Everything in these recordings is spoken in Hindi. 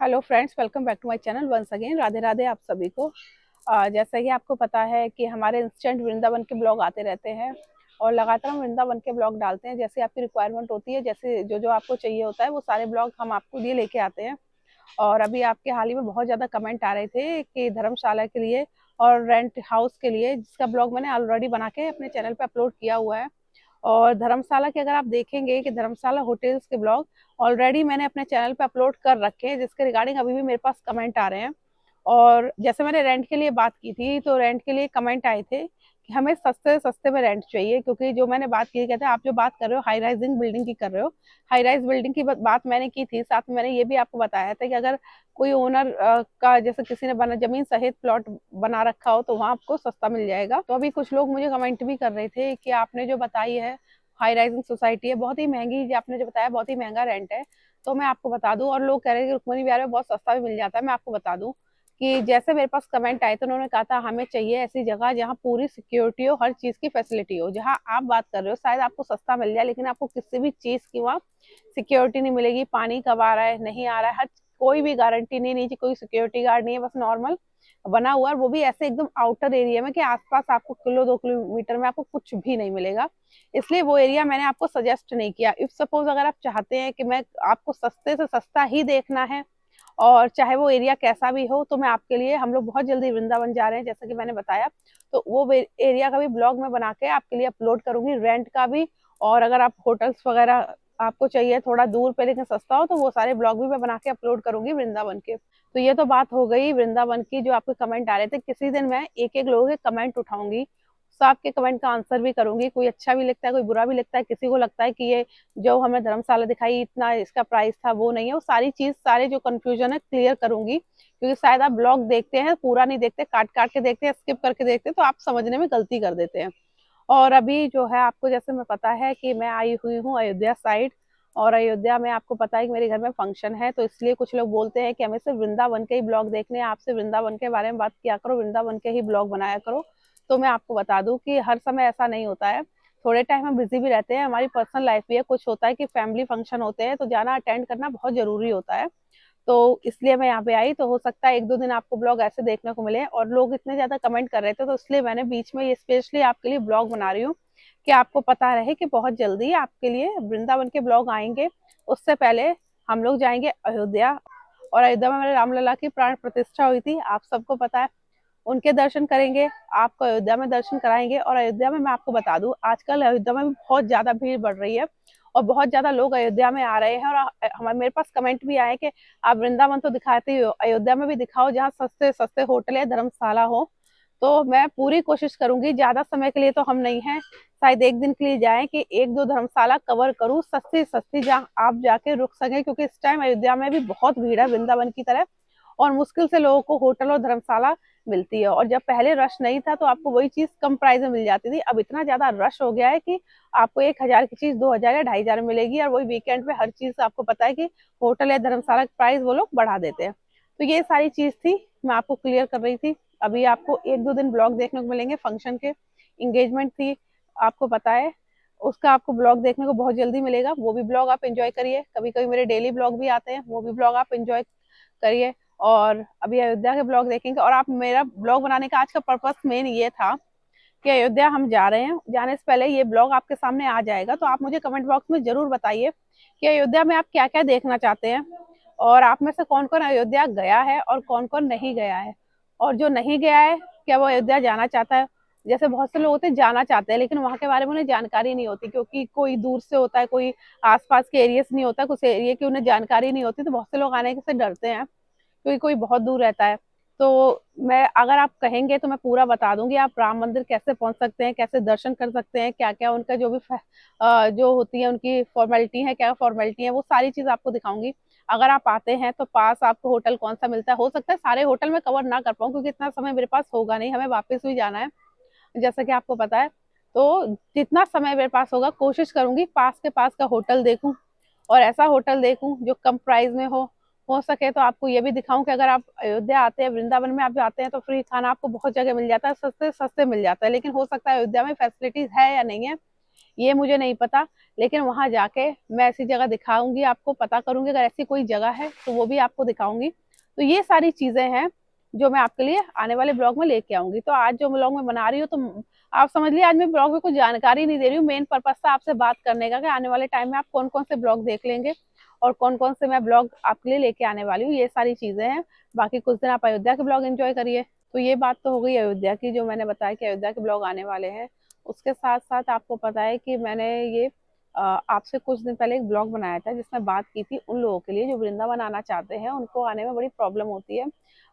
Hello friends, welcome back to my channel once again. Radhe Radhe आप सभी को। जैसा कि आपको पता है कि हमारे इंस्टेंट वृंदावन के ब्लॉग आते रहते हैं और लगातार हम वृंदावन के ब्लॉग डालते हैं। जैसे आपकी रिक्वायरमेंट होती है, जैसे जो जो आपको चाहिए होता है, वो सारे ब्लॉग हम आपको लिए लेके आते हैं। और अभी आपके हाल ही में बहुत ज़्यादा कमेंट आ रहे थे कि धर्मशाला के लिए और रेंट हाउस के लिए, जिसका ब्लॉग मैंने ऑलरेडी बना के अपने चैनल पे अपलोड किया हुआ है। और धर्मशाला के अगर आप देखेंगे कि धर्मशाला होटल्स के ब्लॉग ऑलरेडी मैंने अपने चैनल पे अपलोड कर रखे हैं, जिसके रिगार्डिंग अभी भी मेरे पास कमेंट आ रहे हैं। और जैसे मैंने रेंट के लिए बात की थी, तो रेंट के लिए कमेंट आए थे कि हमें सस्ते सस्ते में रेंट चाहिए, क्योंकि जो मैंने बात की, कहते हैं आप जो बात कर रहे हो हाई राइजिंग बिल्डिंग की कर रहे हो। हाई राइज बिल्डिंग की बात मैंने की थी, साथ में मैंने ये भी आपको बताया था कि अगर कोई ओनर का, जैसे किसी ने बना जमीन सहित प्लॉट बना रखा हो, तो वहाँ आपको सस्ता मिल जाएगा। तो अभी कुछ लोग मुझे कमेंट भी कर रहे थे कि आपने जो बताई है हाई राइजिंग सोसाइटी है, बहुत ही महंगी, जो आपने जो बताया बहुत ही महंगा रेंट है। तो मैं आपको बता दूं, और लोग कह रहे हैं कि रुक्मणी विहार में बहुत सस्ता भी मिल जाता है। मैं आपको बता दूं कि जैसे मेरे पास कमेंट आए, तो उन्होंने कहा था हमें चाहिए ऐसी जगह जहाँ पूरी सिक्योरिटी हो, हर चीज की फैसिलिटी हो। जहाँ आप बात कर रहे हो शायद आपको सस्ता मिल जाए, लेकिन आपको किसी भी चीज की वहाँ सिक्योरिटी नहीं मिलेगी। पानी कब आ रहा है, नहीं आ रहा है, हर कोई भी गारंटी नहीं, नीचे कोई सिक्योरिटी गार्ड नहीं है, बस नॉर्मल बना हुआ है। वो भी ऐसे एकदम आउटर एरिया में कि आसपास आपको किलो 2 किलोमीटर में आपको कुछ भी नहीं मिलेगा। इसलिए वो एरिया मैंने आपको सजेस्ट नहीं किया। इफ सपोज अगर आप चाहते हैं कि मैं आपको सस्ते से सस्ता ही देखना है, और चाहे वो एरिया कैसा भी हो, तो मैं आपके लिए, हम लोग बहुत जल्दी वृंदावन जा रहे हैं जैसा कि मैंने बताया, तो वो एरिया का भी ब्लॉग मैं बना के आपके लिए अपलोड करूंगी, रेंट का भी। और अगर आप होटल्स वगैरह आपको चाहिए थोड़ा दूर पे लेकिन सस्ता हो, तो वो सारे ब्लॉग भी मैं बना के अपलोड करूंगी वृंदावन के। तो ये तो बात हो गई वृंदावन की। जो आपके कमेंट आ रहे थे, किसी दिन मैं एक एक लोगों के कमेंट उठाऊंगी, सबके कमेंट का आंसर भी करूंगी। कोई अच्छा भी लगता है, कोई बुरा भी लगता है, किसी को लगता है कि ये जो हमें धर्मशाला दिखाई इतना इसका प्राइस था, वो नहीं है, वो सारी चीज, सारे जो कंफ्यूजन है क्लियर करूंगी। क्योंकि शायद आप ब्लॉग देखते हैं, पूरा नहीं देखते, काट काट के देखते हैं, स्किप करके देखते हैं, तो आप समझने में गलती कर देते हैं। और अभी जो है आपको जैसे मैं पता है कि मैं आई हुई हूँ अयोध्या साइड, और अयोध्या में आपको पता है कि मेरे घर में फंक्शन है, तो इसलिए कुछ लोग बोलते हैं कि हमें सिर्फ वृंदावन के ही ब्लॉग देखने हैं, आपसे वृंदावन के बारे में बात किया करो, वृंदावन के ही ब्लॉग बनाया करो। तो मैं आपको बता दूं कि हर समय ऐसा नहीं होता है। थोड़े टाइम हम बिजी भी रहते हैं, हमारी पर्सनल लाइफ भी है, कुछ होता है कि फैमिली फंक्शन होते हैं, तो जाना अटेंड करना बहुत जरूरी होता है। तो इसलिए मैं यहाँ पे आई। तो हो सकता है एक दो दिन आपको ब्लॉग ऐसे देखने को मिले, और लोग इतने ज्यादा कमेंट कर रहे थे, तो इसलिए मैंने बीच में ये स्पेशली आपके लिए ब्लॉग बना रही हूँ कि आपको पता रहे कि बहुत जल्दी आपके लिए वृंदावन के ब्लॉग आएंगे। उससे पहले हम लोग जाएंगे अयोध्या, और अयोध्या में मेरे रामलला की प्राण प्रतिष्ठा हुई थी, आप सबको पता है। उनके दर्शन करेंगे, आपको अयोध्या में दर्शन कराएंगे। और अयोध्या में मैं आपको बता दूं, आजकल अयोध्या में भी बहुत ज्यादा भीड़ बढ़ रही है, और बहुत ज्यादा लोग अयोध्या में आ रहे हैं। और हमारे मेरे पास कमेंट भी आए कि आप वृंदावन तो दिखाते ही हो, अयोध्या में भी दिखाओ जहाँ सस्ते सस्ते होटल है, धर्मशाला हो। तो मैं पूरी कोशिश करूंगी, ज्यादा समय के लिए तो हम नहीं हैं, शायद एक दिन के लिए जाएं, कि एक दो धर्मशाला कवर करूं, सस्ती सस्ती, जहाँ आप जाके रुक सकें। क्योंकि इस टाइम अयोध्या में भी बहुत भीड़ है वृंदावन की तरह, और मुश्किल से लोगों को होटल और धर्मशाला मिलती है। और जब पहले रश नहीं था, तो आपको वही चीज कम प्राइस में मिल जाती थी। अब इतना ज्यादा रश हो गया है कि आपको 1,000 की चीज 2,000 या 2,500 में मिलेगी। और वही वीकेंड पे हर चीज आपको पता है कि होटल या धर्मशाला का प्राइस वो लोग बढ़ा देते हैं। तो ये सारी चीज थी, मैं आपको क्लियर कर रही थी। अभी आपको एक दो दिन ब्लॉग देखने को मिलेंगे, फंक्शन के इंगेजमेंट थी, आपको पता है, उसका आपको ब्लॉग देखने को बहुत जल्दी मिलेगा। वो भी ब्लॉग आप एंजॉय करिए। कभी कभी मेरे डेली ब्लॉग भी आते हैं, वो भी ब्लॉग आप एंजॉय करिए। और अभी अयोध्या के ब्लॉग देखेंगे। और आप, मेरा ब्लॉग बनाने का आज का पर्पस मेन ये था कि अयोध्या हम जा रहे हैं, जाने से पहले ये ब्लॉग आपके सामने आ जाएगा, तो आप मुझे कमेंट बॉक्स में जरूर बताइए कि अयोध्या में आप क्या क्या देखना चाहते हैं, और आप में से कौन कौन अयोध्या गया है और कौन कौन नहीं गया है। और जो नहीं गया है, क्या वो अयोध्या जाना चाहता है। जैसे बहुत से लोग होते हैं जाना चाहते हैं, लेकिन वहां के बारे में उन्हें जानकारी नहीं होती, क्योंकि कोई दूर से होता है, कोई आसपास के एरिया से नहीं होता, कुछ एरिया की उन्हें जानकारी नहीं होती, तो बहुत से लोग आने से डरते हैं, क्योंकि कोई बहुत दूर रहता है। तो मैं, अगर आप कहेंगे तो मैं पूरा बता दूंगी, आप राम मंदिर कैसे पहुंच सकते हैं, कैसे दर्शन कर सकते हैं, क्या क्या उनका जो भी जो होती है उनकी फॉर्मेलिटी है, क्या फॉर्मेलिटी है, वो सारी चीज आपको दिखाऊंगी। अगर आप आते हैं तो पास आपको होटल कौन सा मिलता है, हो सकता है सारे होटल में कवर ना कर पाऊँ, क्योंकि इतना समय मेरे पास होगा नहीं, हमें वापस भी जाना है जैसा कि आपको पता है। तो जितना समय मेरे पास होगा, कोशिश करूंगी पास के पास का होटल देखूं, और ऐसा होटल देखूं जो कम प्राइस में हो सके तो आपको ये भी दिखाऊं कि अगर आप अयोध्या आते हैं, वृंदावन में आप जाते हैं, तो फ्री खाना आपको बहुत जगह मिल जाता है, सस्ते सस्ते मिल जाता है। लेकिन हो सकता है अयोध्या में फैसिलिटीज है या नहीं है, ये मुझे नहीं पता, लेकिन वहाँ जाके मैं ऐसी जगह दिखाऊंगी आपको, पता करूंगी अगर ऐसी कोई जगह है तो वो भी आपको दिखाऊंगी। तो ये सारी चीजें हैं जो मैं आपके लिए आने वाले ब्लॉग में लेके आऊंगी। तो आज जो ब्लॉग मैं बना रही हूँ, तो आप समझ लीजिए आज मैं ब्लॉग में कुछ जानकारी नहीं दे रही हूँ, मेन पर्पज था आपसे बात करने का कि आने वाले टाइम में आप कौन कौन से ब्लॉग देख लेंगे और कौन कौन से मैं ब्लॉग आपके लिए लेके आने वाली हूँ, ये सारी चीजें हैं। बाकी कुछ दिन आप अयोध्या के ब्लॉग एंजॉय करिए। तो ये बात तो हो गई अयोध्या की, जो मैंने बताया कि अयोध्या के ब्लॉग आने वाले हैं। उसके साथ साथ आपको पता है कि मैंने ये आपसे कुछ दिन पहले एक ब्लॉग बनाया था जिसमें बात की थी उन लोगों के लिए जो वृंदावन आना चाहते हैं, उनको आने में बड़ी प्रॉब्लम होती है,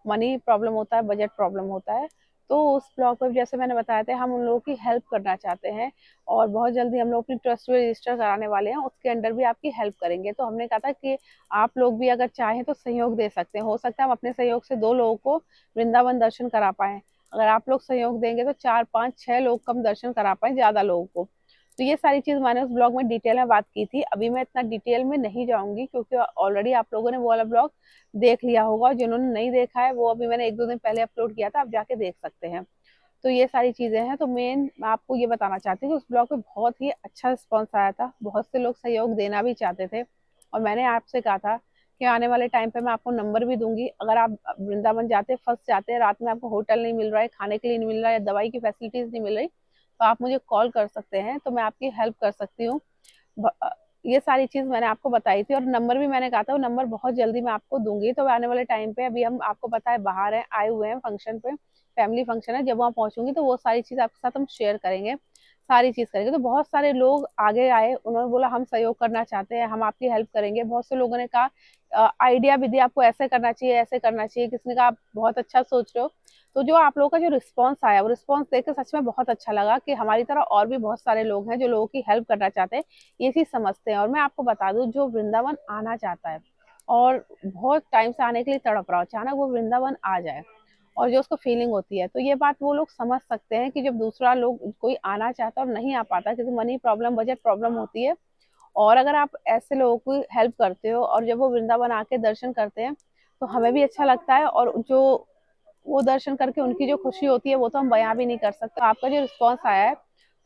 मनी प्रॉब्लम होता है, बजट प्रॉब्लम होता है। तो उस ब्लॉग पर जैसे मैंने बताया था, हम उन लोगों की हेल्प करना चाहते हैं और बहुत जल्दी हम लोग अपनी ट्रस्ट में रजिस्टर कराने वाले हैं, उसके अंडर भी आपकी हेल्प करेंगे। तो हमने कहा था कि आप लोग भी अगर चाहें तो सहयोग दे सकते हैं, हो सकता है हम अपने सहयोग से 2 लोगों को वृंदावन दर्शन करा पाए। अगर आप लोग सहयोग देंगे तो 4 5 6 लोग कम दर्शन करा पाए, ज्यादा लोगों को। तो ये सारी चीज मैंने उस ब्लॉग में डिटेल में बात की थी। अभी मैं इतना डिटेल में नहीं जाऊंगी क्योंकि ऑलरेडी आप लोगों ने वो वाला ब्लॉग देख लिया होगा, जिन्होंने नहीं देखा है वो अभी मैंने 1 2 दिन पहले अपलोड किया था, आप जाके देख सकते हैं। तो ये सारी चीजें हैं। तो मेन मैं आपको ये बताना चाहती हूँ कि उस ब्लॉग पे बहुत ही अच्छा रिस्पॉन्स आया था, बहुत से लोग सहयोग देना भी चाहते थे। और मैंने आपसे कहा था कि आने वाले टाइम पे मैं आपको नंबर भी दूंगी, अगर आप वृंदावन जाते फंस जाते हैं, रात में आपको होटल नहीं मिल रहा है, खाने के लिए नहीं मिल रहा है, दवाई की फैसिलिटीज नहीं मिल रही, तो आप मुझे कॉल कर सकते हैं, तो मैं आपकी हेल्प कर सकती हूँ। ये सारी चीज मैंने आपको बताई थी और नंबर भी मैंने कहा था, वो नंबर बहुत जल्दी मैं आपको दूंगी। तो आने वाले टाइम पे अभी हम आपको पता है बाहर हैं, आए हुए हैं फंक्शन पे, फैमिली फंक्शन है, जब वहाँ पहुंचूंगी तो वो सारी चीज आपके साथ हम शेयर करेंगे, सारी चीज करेंगे। तो बहुत सारे लोग आगे आए, उन्होंने बोला हम सहयोग करना चाहते हैं, हम आपकी हेल्प करेंगे। बहुत से लोगों ने कहा आइडिया भी दिया आपको ऐसे करना चाहिए, ऐसे करना चाहिए, किसने कहा आप बहुत अच्छा सोच रहे हो। तो जो आप लोगों का जो रिस्पॉन्स आया, वो रिस्पॉन्स देख सच में बहुत अच्छा लगा कि हमारी तरह और भी बहुत सारे लोग हैं जो लोगों की हेल्प करना चाहते हैं, ये चीज समझते हैं। और मैं आपको बता दूं, जो वृंदावन आना चाहता है और बहुत टाइम से आने के लिए तड़प रहा हो, अचानक वो वृंदावन आ जाए और जो उसको फीलिंग होती है, तो ये बात वो लोग समझ सकते हैं कि जब दूसरा लोग कोई आना चाहता है और नहीं आ पाता, क्योंकि मनी प्रॉब्लम, बजट प्रॉब्लम होती है, और अगर आप ऐसे लोगों की हेल्प करते हो और जब वो वृंदावन आके दर्शन करते हैं तो हमें भी अच्छा लगता है, और जो वो दर्शन करके उनकी जो खुशी होती है वो तो हम बयां भी नहीं कर सकते। आपका जो रिस्पॉन्स आया है,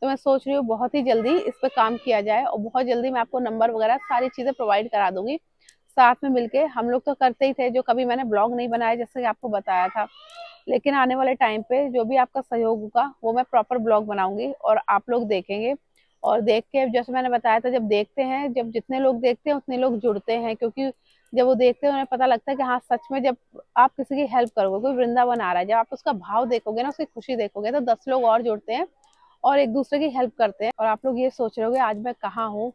तो मैं सोच रही हूँ बहुत ही जल्दी इस पर काम किया जाए और बहुत जल्दी मैं आपको नंबर वगैरह सारी चीजें प्रोवाइड करा दूंगी। साथ में मिलके हम लोग तो करते ही थे, जो कभी मैंने ब्लॉग नहीं बनाया जैसे कि आपको बताया था, लेकिन आने वाले टाइम पे जो भी आपका सहयोग होगा वो मैं प्रॉपर ब्लॉग बनाऊंगी और आप लोग देखेंगे। और देख के जैसे मैंने बताया था, जब देखते हैं, जब जितने लोग देखते हैं उतने लोग जुड़ते हैं, क्योंकि जब वो देखते हैं उन्हें पता लगता है कि हाँ सच में जब आप किसी की हेल्प करोगे, कोई वृंदावन आ रहा है, जब आप उसका भाव देखोगे ना, उसकी खुशी देखोगे, तो 10 लोग और जुड़ते हैं और एक दूसरे की हेल्प करते हैं। और आप लोग ये सोच रहे होगे आज मैं कहाँ हूँ।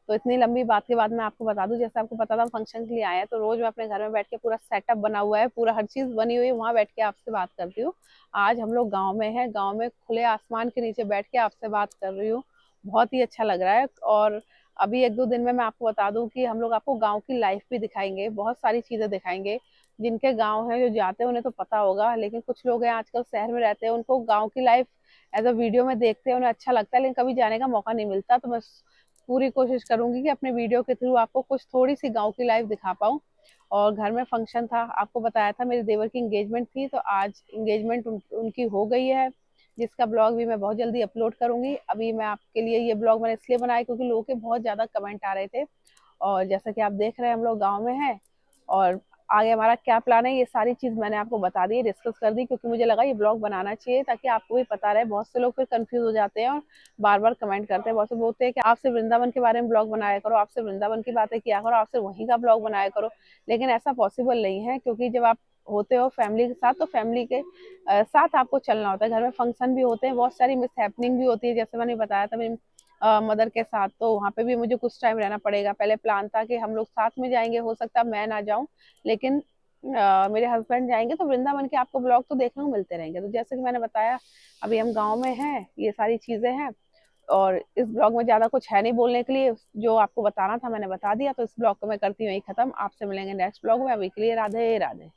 तो इतनी लंबी बात के बाद मैं आपको बता दूं, जैसे आपको पता था फंक्शन के लिए आए हैं, तो रोज मैं अपने घर में बैठ के पूरा सेटअप बना हुआ है, पूरा हर चीज बनी हुई है, वहां बैठ के आपसे बात करती हूँ। आज हम लोग गाँव में हैं, गाँव में खुले आसमान के नीचे बैठ के आपसे बात कर रही हूँ, बहुत ही अच्छा लग रहा है। और अभी 1 2 दिन में मैं आपको बता दूं कि हम लोग आपको गाँव की लाइफ भी दिखाएंगे, बहुत सारी चीजें दिखाएंगे। जिनके गाँव है, जो जाते हैं उन्हें तो पता होगा, लेकिन कुछ लोग हैं आजकल शहर में रहते हैं, उनको गाँव की लाइफ एज अ वीडियो में देखते हैं, उन्हें अच्छा लगता है, लेकिन कभी जाने का मौका नहीं मिलता। तो मैं पूरी कोशिश करूंगी कि अपने वीडियो के थ्रू आपको कुछ थोड़ी सी गांव की लाइफ दिखा पाऊँ। और घर में फंक्शन था, आपको बताया था मेरे देवर की एंगेजमेंट थी, तो आज एंगेजमेंट उनकी हो गई है, जिसका ब्लॉग भी मैं बहुत जल्दी अपलोड करूंगी। अभी मैं आपके लिए ये ब्लॉग मैंने इसलिए बनाया क्योंकि लोगों के बहुत ज्यादा कमेंट आ रहे थे, और जैसा कि आप देख रहे हैं हम लोग गाँव में हैं, और आगे हमारा क्या प्लान है ये सारी चीज मैंने आपको बता दी, डिस्कस कर दी, क्योंकि मुझे लगा ये ब्लॉग बनाना चाहिए ताकि आपको भी पता रहे। बहुत से लोग फिर कंफ्यूज हो जाते हैं और बार बार कमेंट करते हैं, बहुत से बोलते हैं कि आपसे वृंदावन के बारे में ब्लॉग बनाया करो, आपसे वृंदावन की बातें किया करो, आपसे वहीं का ब्लॉग बनाया करो। लेकिन ऐसा पॉसिबल नहीं है, क्योंकि जब आप होते हो फैमिली के साथ, तो फैमिली के साथ आपको चलना होता है। घर में फंक्शन भी होते हैं, बहुत सारी मिस हैपनिंग भी होती है, जैसे मैंने बताया था मेरी मदर के साथ, तो वहाँ पे भी मुझे कुछ टाइम रहना पड़ेगा। पहले प्लान था कि हम लोग साथ में जाएंगे, हो सकता है मैं ना जाऊं, लेकिन मेरे हस्बैंड जाएंगे, तो वृंदावन के आपको ब्लॉग तो देखने को मिलते रहेंगे। तो जैसे कि मैंने बताया, अभी हम गांव में हैं, ये सारी चीजें हैं, और इस ब्लॉग में ज्यादा कुछ है नहीं बोलने के लिए, जो आपको बताना था मैंने बता दिया। तो इस ब्लॉग को मैं करती हूँ यही खत्म, आपसे मिलेंगे नेक्स्ट ब्लॉग में। अभी के लिए राधे राधे।